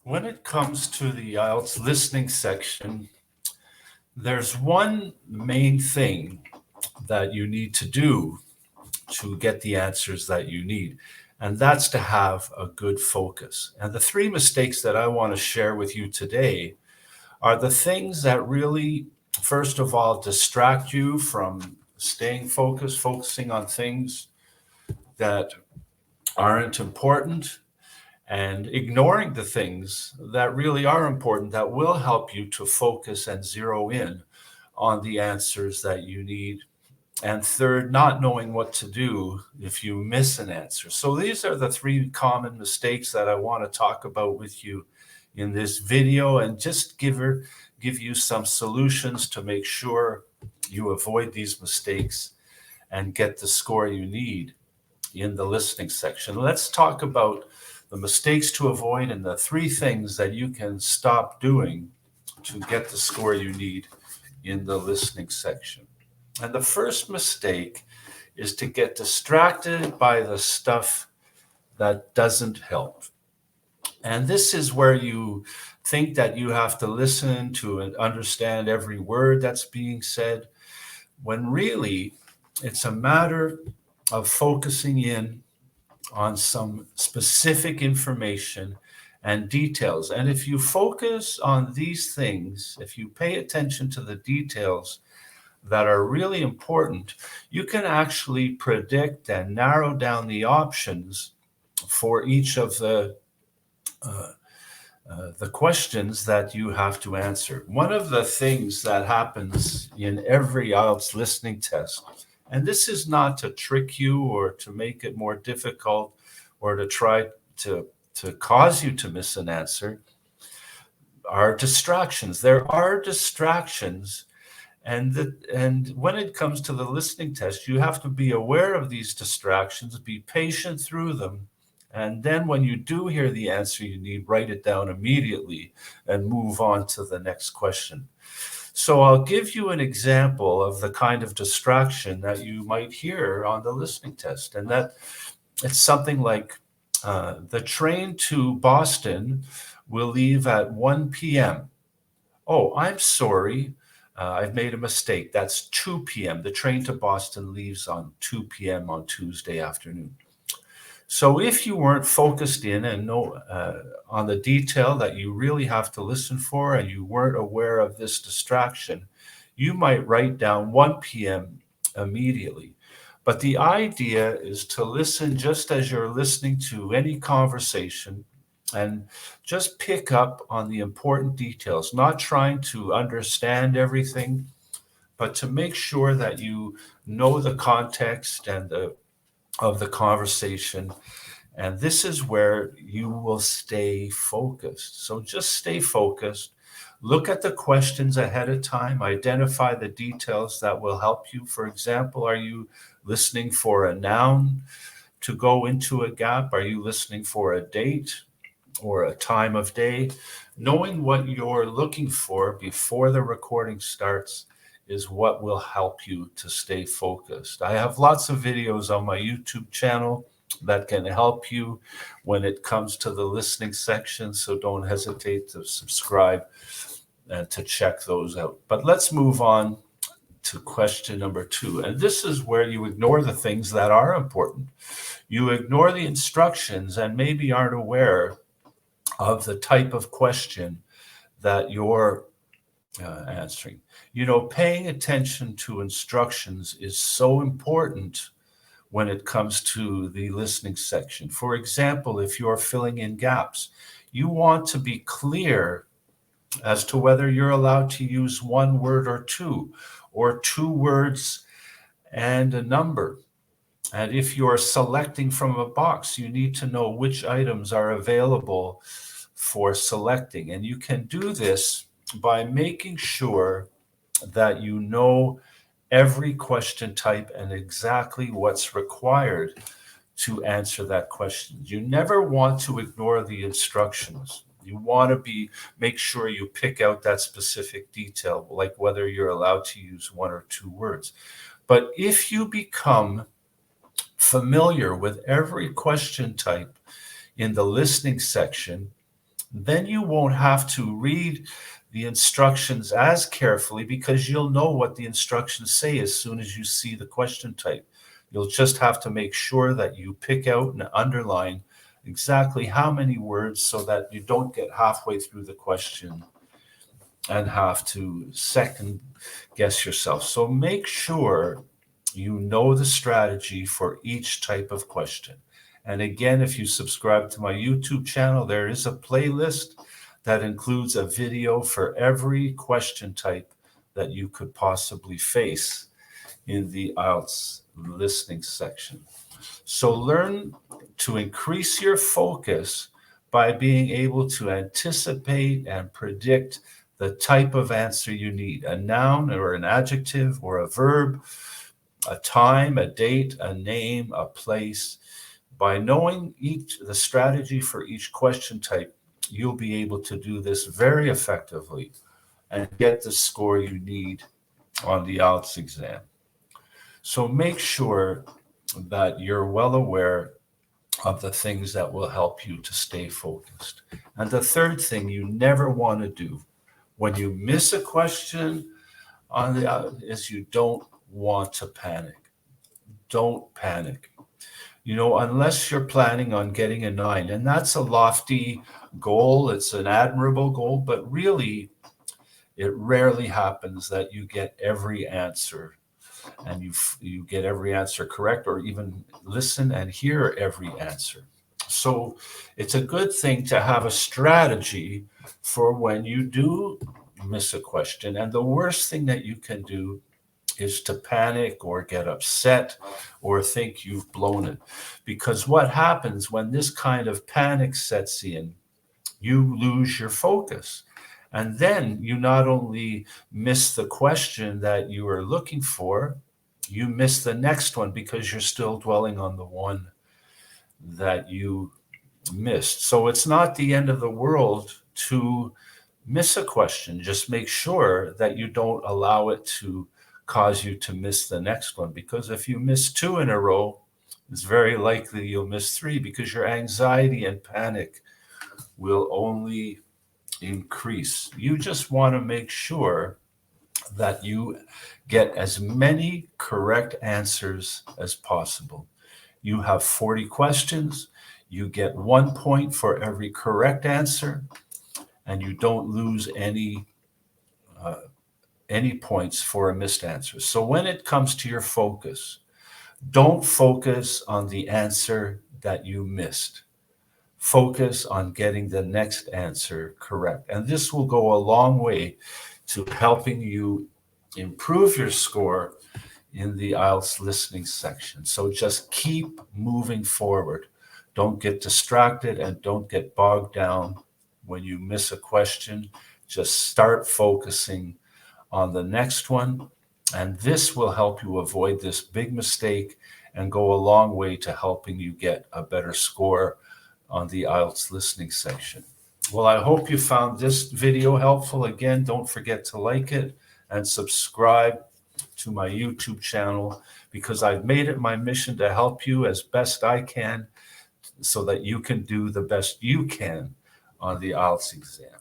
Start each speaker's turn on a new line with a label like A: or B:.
A: When it comes to the IELTS listening section, there's one main thing that you need to do to get the answers that you need, and that's to have a good focus. And the three mistakes that I want to share with you today are the things that really, first of all, distract you from staying focused, focusing on things that aren't important, and ignoring the things that really are important that will help you to focus and zero in on the answers that you need. And third, not knowing what to do if you miss an answer. So these are the three common mistakes that I want to talk about with you in this video, and just give you some solutions to make sure you avoid these mistakes and get the score you need in the listening section. Let's talk about the mistakes to avoid and the three things that you can stop doing to get the score you need in the listening section. And the first mistake is to get distracted by the stuff that doesn't help. And this is where you think that you have to listen to and understand every word that's being said, when really it's a matter of focusing in on some specific information and details. And if you focus on these things, if you pay attention to the details that are really important, you can actually predict and narrow down the options for each of the questions that you have to answer. One of the things that happens in every IELTS listening test, and this is not to trick you or to make it more difficult or to try to cause you to miss an answer, are distractions. There are distractions, and when it comes to the listening test, you have to be aware of these distractions, be patient through them, and then when you do hear the answer you need, write it down immediately and move on to the next question. So I'll give you an example of the kind of distraction that you might hear on the listening test, and that it's something like, the train to Boston will leave at 1 p.m. Oh, I'm sorry. I've made a mistake. That's 2 p.m. The train to Boston leaves on 2 p.m. on Tuesday afternoon. So if you weren't focused in and know on the detail that you really have to listen for, and you weren't aware of this distraction, you might write down 1 p.m. immediately. But the idea is to listen just as you're listening to any conversation, and just pick up on the important details, not trying to understand everything, but to make sure that you know the context and of the conversation. And this is where you will stay focused. So just stay focused. Look at the questions ahead of time. Identify the details that will help you. For example, are you listening for a noun to go into a gap? Are you listening for a date or a time of day? Knowing what you're looking for before the recording starts is what will help you to stay focused. I have lots of videos on my YouTube channel that can help you when it comes to the listening section, so don't hesitate to subscribe and to check those out. But let's move on to question number 2. And this is where you ignore the things that are important. You ignore the instructions and maybe aren't aware of the type of question that you're answering. You know, paying attention to instructions is so important when it comes to the listening section. For example, if you're filling in gaps, you want to be clear as to whether you're allowed to use one word or two words and a number. And if you're selecting from a box, you need to know which items are available for selecting. And you can do this by making sure that you know every question type and exactly what's required to answer that question. You never want to ignore the instructions. You want to make sure you pick out that specific detail, like whether you're allowed to use one or two words. But if you become familiar with every question type in the listening section, then you won't have to read the instructions as carefully because you'll know what the instructions say as soon as you see the question type. You'll just have to make sure that you pick out and underline exactly how many words so that you don't get halfway through the question and have to second guess yourself. So make sure you know the strategy for each type of question. And again, if you subscribe to my YouTube channel, there is a playlist that includes a video for every question type that you could possibly face in the IELTS listening section. So learn to increase your focus by being able to anticipate and predict the type of answer you need, a noun or an adjective or a verb, a time, a date, a name, a place. By knowing the strategy for each question type, you'll be able to do this very effectively and get the score you need on the IELTS exam. So make sure that you're well aware of the things that will help you to stay focused. And the third thing you never want to do when you miss a question on the is you don't want to panic. Don't panic. Unless you're planning on getting a 9, and that's a lofty goal, it's an admirable goal, but really, it rarely happens that you get every answer and you get every answer correct or even listen and hear every answer. So it's a good thing to have a strategy for when you do miss a question. And the worst thing that you can do is to panic or get upset or think you've blown it. Because what happens when this kind of panic sets in, you lose your focus. And then you not only miss the question that you were looking for, you miss the next one because you're still dwelling on the one that you missed. So it's not the end of the world to miss a question. Just make sure that you don't allow it to cause you to miss the next one, because if you miss 2 in a row, it's very likely you'll miss 3 because your anxiety and panic will only increase. You just want to make sure that you get as many correct answers as possible. You have 40 questions, you get 1 point for every correct answer, and you don't lose any points for a missed answer. So when it comes to your focus, don't focus on the answer that you missed. Focus on getting the next answer correct. And this will go a long way to helping you improve your score in the IELTS listening section. So just keep moving forward. Don't get distracted and don't get bogged down when you miss a question. Just start focusing on the next one, and this will help you avoid this big mistake and go a long way to helping you get a better score on the IELTS listening section. Well, I hope you found this video helpful. Again, don't forget to like it and subscribe to my YouTube channel, because I've made it my mission to help you as best I can so that you can do the best you can on the IELTS exam.